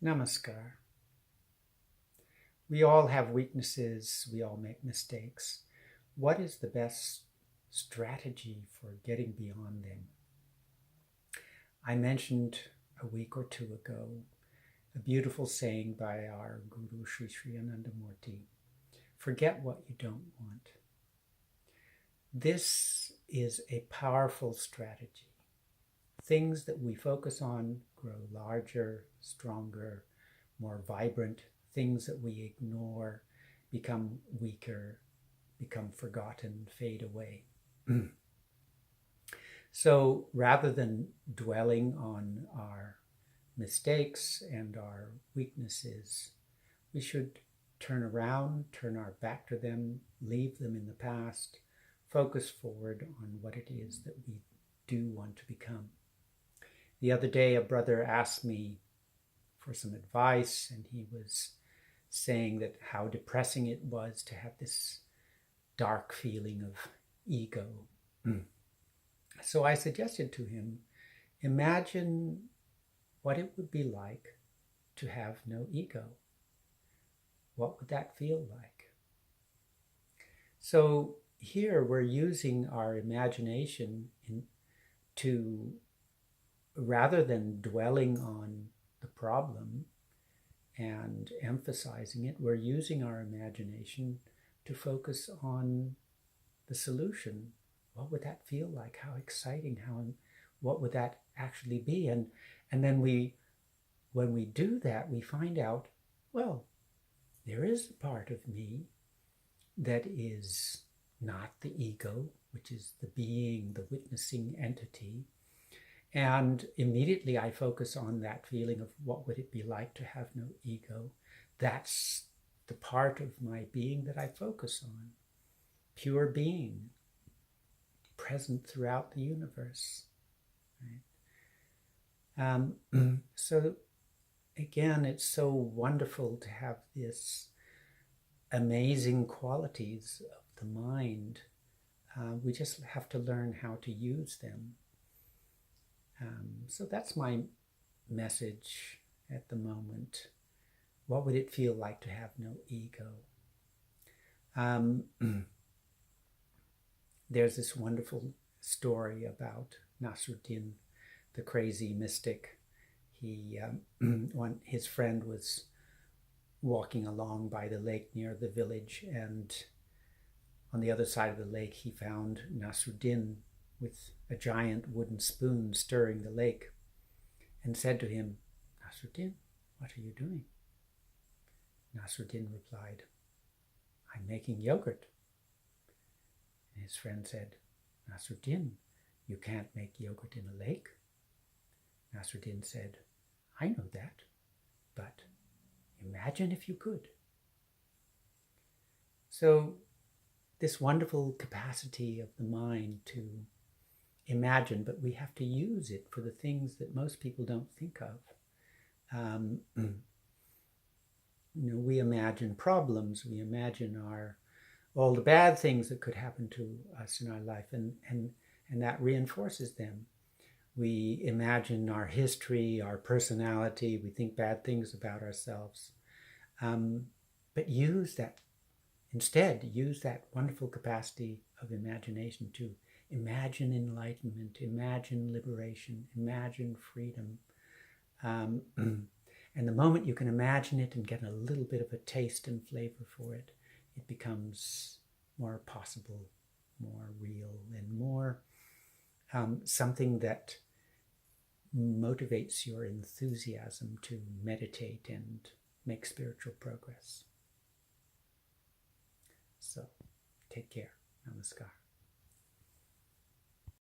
Namaskar. We all have weaknesses, we all make mistakes. What is the best strategy for getting beyond them? I mentioned a week or two ago a beautiful saying by our Guru Sri Ananda Murti: forget what you don't want. This is a powerful strategy. Things that we focus on grow larger, stronger, more vibrant. Things that we ignore become weaker, become forgotten, fade away. So rather than dwelling on our mistakes and our weaknesses, we should turn around, turn our back to them, leave them in the past, focus forward on what it is that we do want to become. The other day, a brother asked me for some advice, and he was saying that how depressing it was to have this dark feeling of ego. So I suggested to him, imagine what it would be like to have no ego. What would that feel like? So here we're using our imagination to, rather than dwelling on the problem and emphasizing it, we're using our imagination to focus on the solution. What would that feel like? How exciting, what would that actually be? And then when we do that, we find out, well, there is a part of me that is not the ego, which is the being, the witnessing entity. And immediately I focus on that feeling of what would it be like to have no ego. That's the part of my being that I focus on. Pure being, present throughout the universe. Right? So again, it's so wonderful to have this amazing qualities of the mind. We just have to learn how to use them. So that's my message at the moment. What would it feel like to have no ego? There's this wonderful story about Nasruddin, the crazy mystic. His friend was walking along by the lake near the village, and on the other side of the lake he found Nasruddin with a giant wooden spoon stirring the lake, and said to him, "Nasruddin, what are you doing?" Nasruddin replied, "I'm making yogurt." And his friend said, "Nasruddin, you can't make yogurt in a lake." Nasruddin said, "I know that, but imagine if you could." So this wonderful capacity of the mind to imagine, but we have to use it for the things that most people don't think of. We imagine problems, we imagine all the bad things that could happen to us in our life, and that reinforces them. We imagine our history, our personality, we think bad things about ourselves. But use that wonderful capacity of imagination to imagine enlightenment, imagine liberation, imagine freedom. And the moment you can imagine it and get a little bit of a taste and flavor for it, it becomes more possible, more real, and more something that motivates your enthusiasm to meditate and make spiritual progress. So, take care. Namaskar.